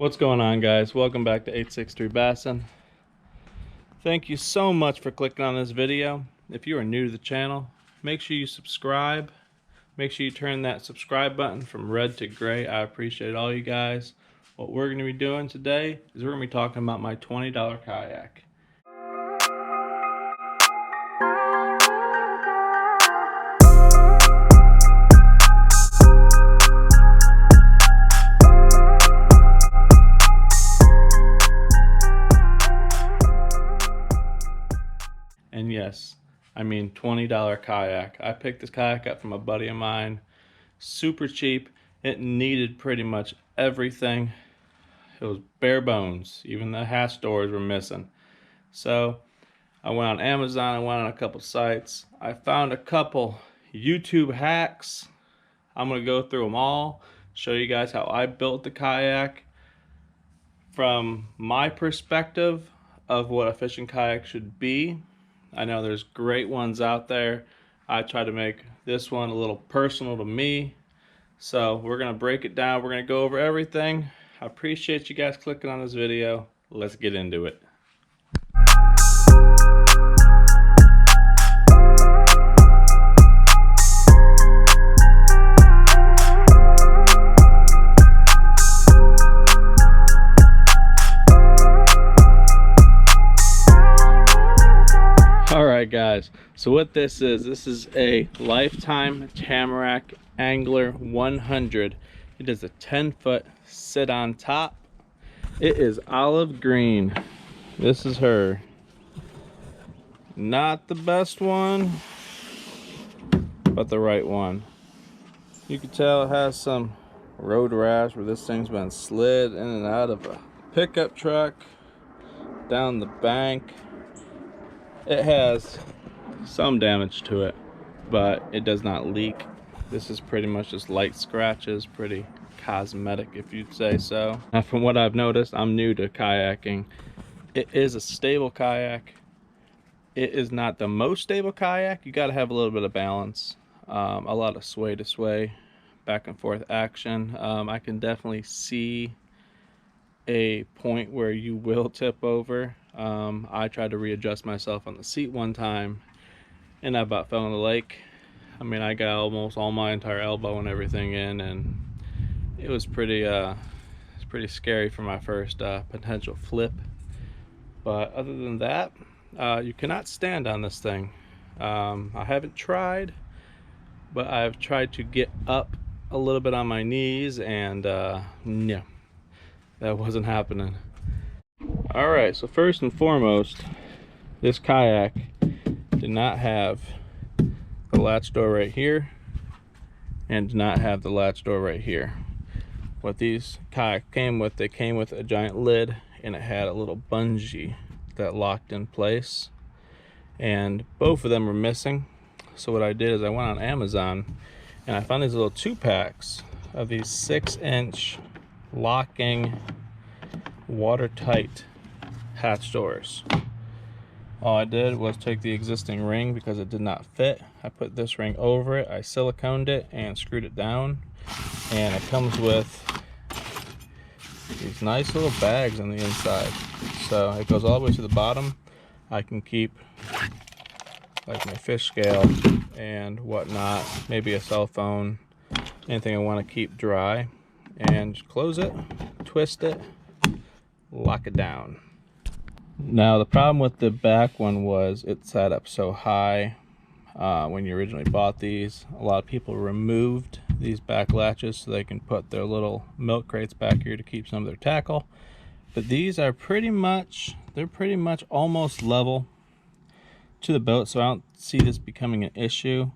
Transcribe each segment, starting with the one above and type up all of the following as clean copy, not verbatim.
What's going on, guys? Welcome back to 863 Bassin. Thank you so much for clicking on this video. If you are new to the channel, make sure you subscribe. Make sure you turn that subscribe button from red to gray. I appreciate all you guys. What we're going to be doing today is we're going to be talking about my $20 kayak. And yes, I mean $20 kayak. I picked this kayak up from a buddy of mine. Super cheap. It needed pretty much everything. It was bare bones. Even the hatch doors were missing. So I went on Amazon. I went on a couple sites. I found a couple YouTube hacks. I'm going to go through them all, show you guys how I built the kayak from my perspective of what a fishing kayak should be. I know there's great ones out there. I try to make this one a little personal to me. So we're going to break it down. We're going to go over everything. I appreciate you guys clicking on this video. Let's get into it. Alright guys, so what this is a Lifetime Tamarack Angler 100. It is a 10-foot sit on top. It is olive green. This is her. Not the best one, but the right one. You can tell it has some road rash where this thing's been slid in and out of a pickup truck, down the bank. It has some damage to it, but it does not leak. This is pretty much just light scratches, pretty cosmetic if you'd say so. Now, from what I've noticed, I'm new to kayaking. It is a stable kayak. It is not the most stable kayak. You got to have a little bit of balance, a lot of sway to sway, back and forth action. I can definitely see a point where you will tip over. I tried to readjust myself on the seat one time and I about fell in the lake. I mean, I got almost all my entire elbow and everything in, and it was pretty scary for my first potential flip. But other than that, you cannot stand on this thing. I haven't tried, but I've tried to get up a little bit on my knees, and no, that wasn't happening. Alright, so first and foremost, this kayak did not have the latch door right here and did not have the latch door right here. What these kayaks came with, they came with a giant lid, and it had a little bungee that locked in place, and both of them were missing. So what I did is I went on Amazon and I found these little 2-packs of these 6-inch locking watertight hatch doors. All I did was take the existing ring because it did not fit. I put this ring over it, I siliconed it and screwed it down, and it comes with these nice little bags on the inside. So it goes all the way to the bottom. I can keep like my fish scale and whatnot, maybe a cell phone, anything I want to keep dry, and just close it, twist it, lock it down. Now the problem with the back one was it sat up so high. When you originally bought these, a lot of people removed these back latches so they can put their little milk crates back here to keep some of their tackle. But these are pretty much almost level to the boat, so I don't see this becoming an issue.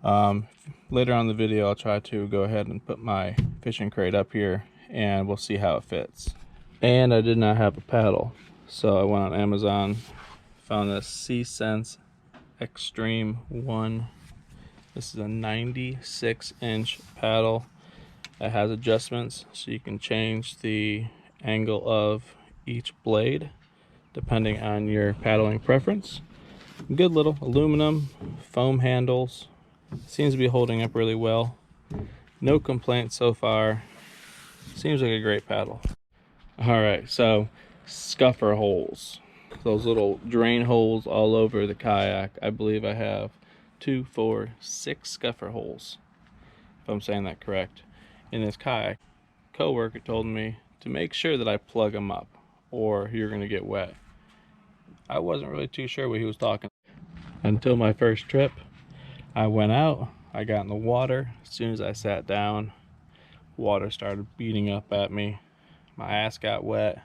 Later on in the video, I'll try to go ahead and put my fishing crate up here and we'll see how it fits. And I did not have a paddle, so I went on Amazon, found this SeaSense Extreme 1. This is a 96-inch paddle that has adjustments so you can change the angle of each blade depending on your paddling preference. Good little aluminum foam handles. Seems to be holding up really well. No complaints so far. Seems like a great paddle. All right, so scuffer holes, those little drain holes all over the kayak. I believe I have 2, 4, 6 scuffer holes, if I'm saying that correct, in this kayak. Coworker told me to make sure that I plug them up or you're gonna get wet. I wasn't really too sure what he was talking until my first trip. I went out, I got in the water. As soon as I sat down, water started beating up at me. My ass got wet.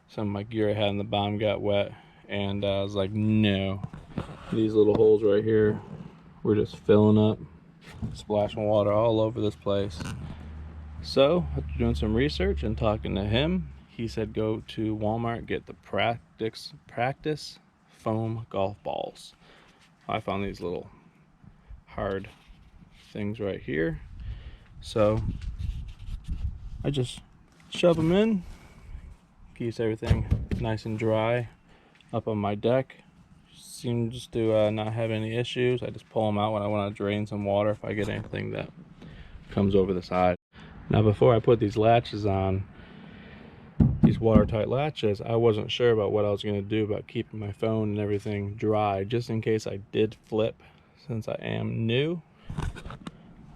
Some of my gear I had in the bottom got wet. And I was like, no. These little holes right here were just filling up, splashing water all over this place. So, after doing some research and talking to him, he said go to Walmart, get the practice foam golf balls. I found these little hard things right here. So, I just shove them in, keeps everything nice and dry up on my deck. Seems to not have any issues. I just pull them out when I want to drain some water if I get anything that comes over the side. Now before I put these latches on, these watertight latches, I wasn't sure about what I was going to do about keeping my phone and everything dry, just in case I did flip. Since I am new,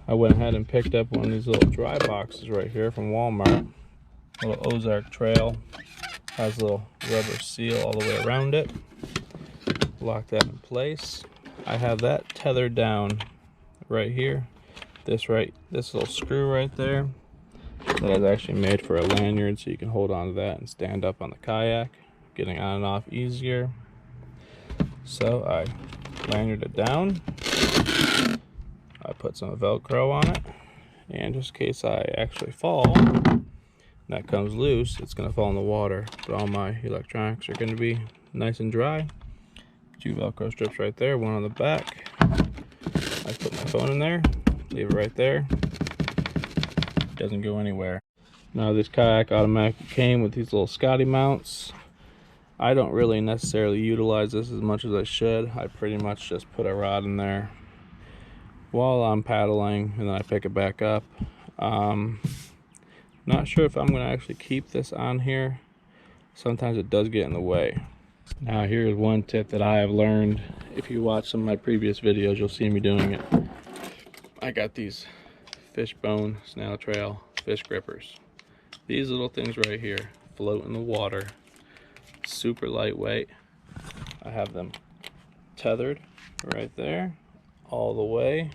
I went ahead and picked up one of these little dry boxes right here from Walmart. A little Ozark Trail. Has a little rubber seal all the way around it. Lock that in place. I have that tethered down right here. This little screw right there, that is actually made for a lanyard, so you can hold on to that and stand up on the kayak, getting on and off easier. So I lanyard it down. I put some Velcro on it, and just in case I actually fall, that comes loose, it's going to fall in the water, but all my electronics are going to be nice and dry. 2 Velcro strips right there, one on the back. I put my phone in there, leave it right there. Doesn't go anywhere. Now this kayak automatically came with these little Scotty Mounts. I don't really necessarily utilize this as much as I should. I pretty much just put a rod in there while I'm paddling, and then I pick it back up. Not sure if I'm going to actually keep this on here. Sometimes it does get in the way. Now here's one tip that I have learned. If you watch some of my previous videos, you'll see me doing it. I got these fishbone snail trail fish grippers. These little things right here float in the water, super lightweight. I have them tethered right there all the way,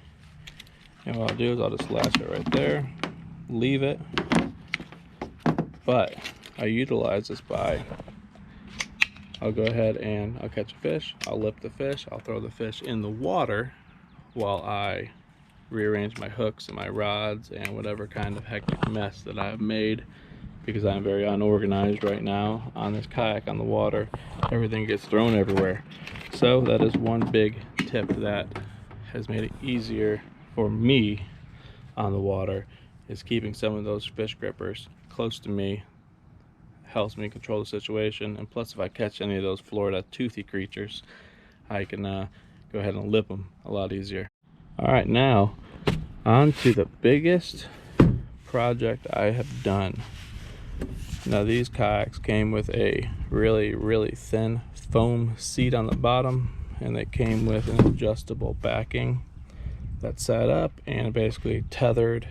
and what I'll do is I'll just lash it right there, leave it. But I utilize this by, I'll go ahead and I'll catch a fish, I'll lift the fish, I'll throw the fish in the water while I rearrange my hooks and my rods and whatever kind of hectic mess that I've made, because I'm very unorganized right now on this kayak on the water. Everything gets thrown everywhere. So that is one big tip that has made it easier for me on the water, is keeping some of those fish grippers close to me. Helps me control the situation, and plus if I catch any of those Florida toothy creatures, I can go ahead and lip them a lot easier. Alright, now on to the biggest project I have done. Now these kayaks came with a really thin foam seat on the bottom, and they came with an adjustable backing that sat up and basically tethered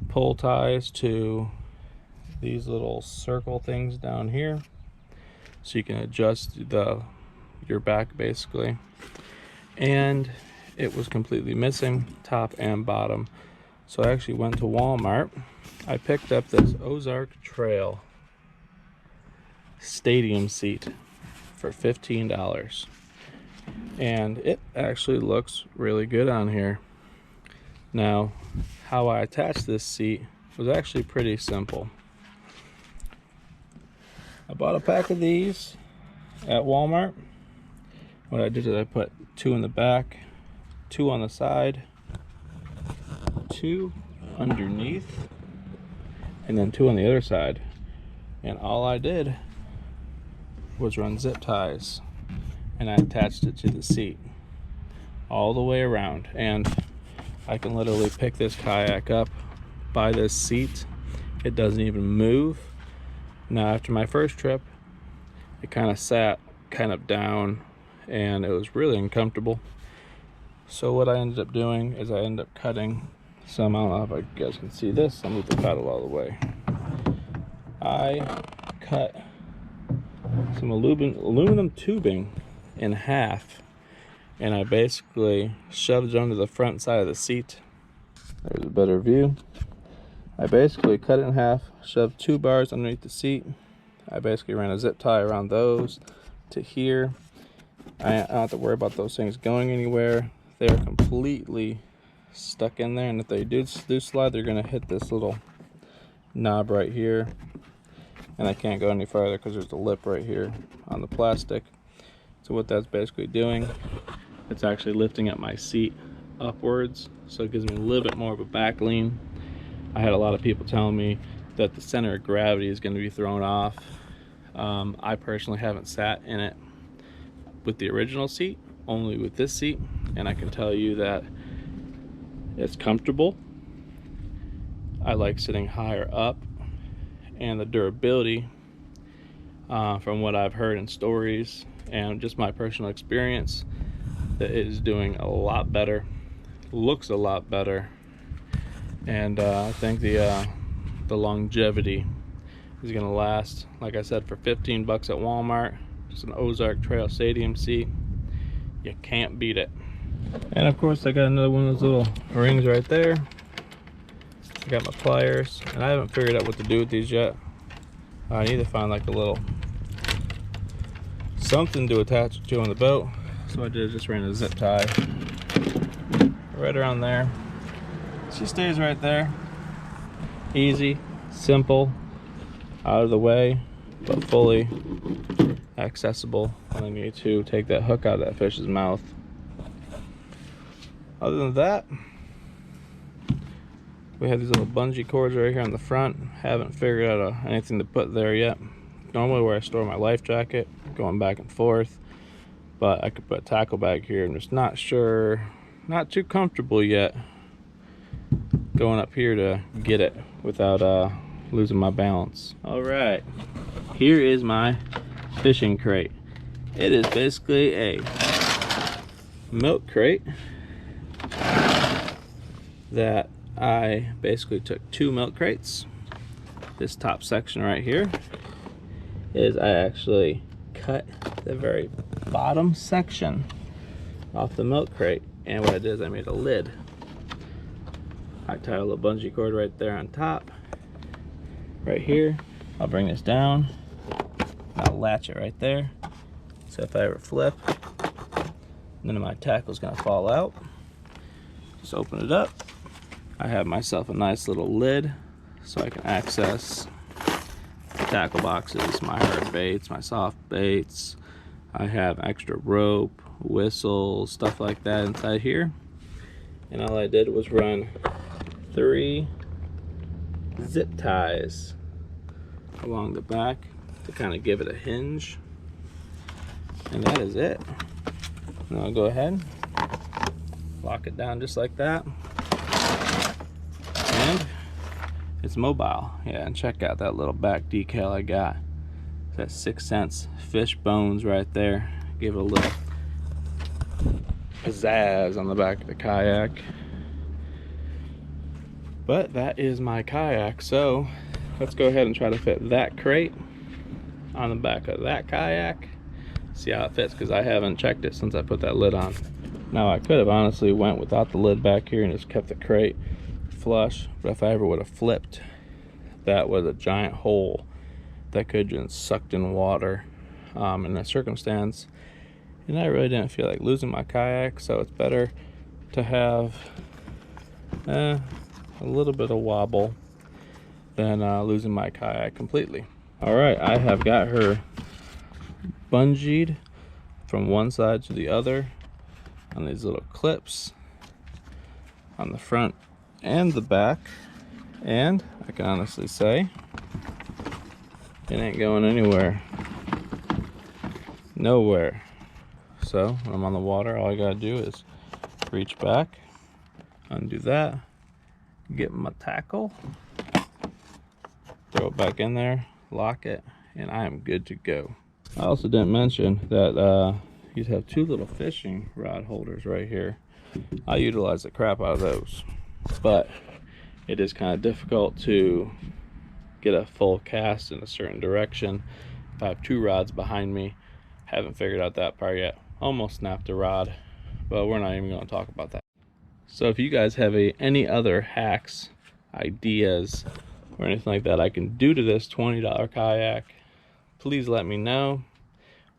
pull ties to these little circle things down here, so you can adjust your back basically. And it was completely missing top and bottom, so I actually went to Walmart. I picked up this Ozark Trail stadium seat for $15, and it actually looks really good on here. Now how I attached this seat was actually pretty simple. I bought a pack of these at Walmart. What I did is I put 2 in the back, 2 on the side, 2 underneath, and then 2 on the other side. And all I did was run zip ties, and I attached it to the seat all the way around. And I can literally pick this kayak up by this seat It doesn't even move. Now after my first trip, it kind of sat kind of down and it was really uncomfortable. So what I ended up doing is I ended up cutting some, I don't know if you guys can see this, I'll move the paddle out of the way. I cut some aluminum tubing in half, and I basically shoved it under the front side of the seat. There's a better view. I basically cut it in half, shoved 2 bars underneath the seat. I basically ran a zip tie around those to here. I don't have to worry about those things going anywhere. They're completely stuck in there, and if they do slide, they're going to hit this little knob right here, and I can't go any farther because there's a lip right here on the plastic. So what that's basically doing, it's actually lifting up my seat upwards, so it gives me a little bit more of a back lean. I had a lot of people telling me that the center of gravity is going to be thrown off. I personally haven't sat in it with the original seat, only with this seat, and I can tell you that it's comfortable. I like sitting higher up, and the durability, from what I've heard in stories and just my personal experience, that it is doing a lot better, looks a lot better, and I think the longevity is going to last. Like I said, for 15 bucks at Walmart, just an Ozark Trail Stadium seat, you can't beat it. And of course I got another one of those little rings right there. I got my pliers, and I haven't figured out what to do with these yet. I need to find like a little something to attach it to on the boat. So I did, just ran a zip tie right around there. She stays right there. Easy, simple, out of the way, but fully accessible when I need to take that hook out of that fish's mouth. Other than that, we have these little bungee cords right here on the front. Haven't figured out anything to put there yet. Normally where I store my life jacket, going back and forth, but I could put a tackle bag here. I'm just not sure, not too comfortable yet going up here to get it without losing my balance. All right, here is my fishing crate. It is basically a milk crate that I basically took 2 milk crates. This top section right here is, I actually cut the very bottom section off the milk crate, and what I did is I made a lid. I tied a little bungee cord right there on top, right here. I'll bring this down, I'll latch it right there, so if I ever flip, none of my tackle is going to fall out. Just open it up. I have myself a nice little lid so I can access the tackle boxes, my hard baits, my soft baits. I have extra rope, whistles, stuff like that inside here. And all I did was run 3 zip ties along the back to kind of give it a hinge. And that is it. And I'll go ahead, lock it down just like that. And it's mobile. Yeah, and check out that little back decal I got. That 6 cents fish bones right there. Give it a little pizzazz on the back of the kayak. But that is my kayak. So let's go ahead and try to fit that crate on the back of that kayak. See how it fits, because I haven't checked it since I put that lid on. Now I could have honestly went without the lid back here and just kept the crate flush, but if I ever would have flipped, that was a giant hole that could have just sucked in water in that circumstance, and I really didn't feel like losing my kayak, so it's better to have a little bit of wobble than losing my kayak completely. All right, I have got her bungeed from one side to the other on these little clips on the front and the back, and I can honestly say it ain't going anywhere, nowhere. So when I'm on the water, all I gotta do is reach back, undo that, get my tackle, throw it back in there, lock it, and I am good to go. I also didn't mention that you have two little fishing rod holders right here. I utilize the crap out of those, but it is kind of difficult to get a full cast in a certain direction. I have two rods behind me. Haven't figured out that part yet. Almost snapped a rod, but we're not even going to talk about that. So if you guys have any other hacks, ideas, or anything like that I can do to this $20 kayak, please let me know.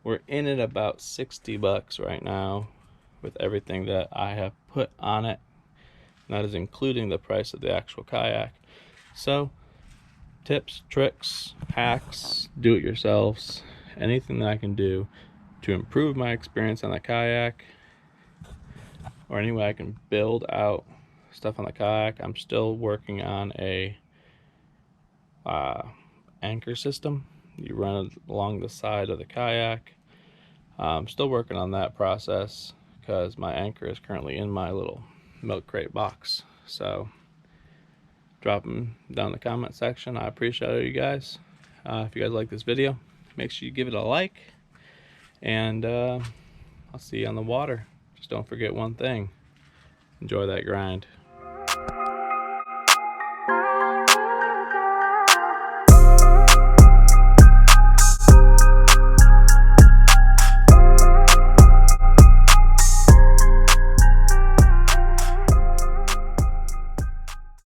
We're in at about 60 bucks right now with everything that I have put on it. And that is including the price of the actual kayak. So tips, tricks, hacks, do-it-yourselves, anything that I can do to improve my experience on the kayak, or any way I can build out stuff on the kayak. I'm still working on a anchor system. You run it along the side of the kayak. I'm still working on that process because my anchor is currently in my little milk crate box. So drop them down in the comment section. I appreciate it, you guys. If you guys like this video, make sure you give it a like, and I'll see you on the water. Just don't forget one thing: enjoy that grind.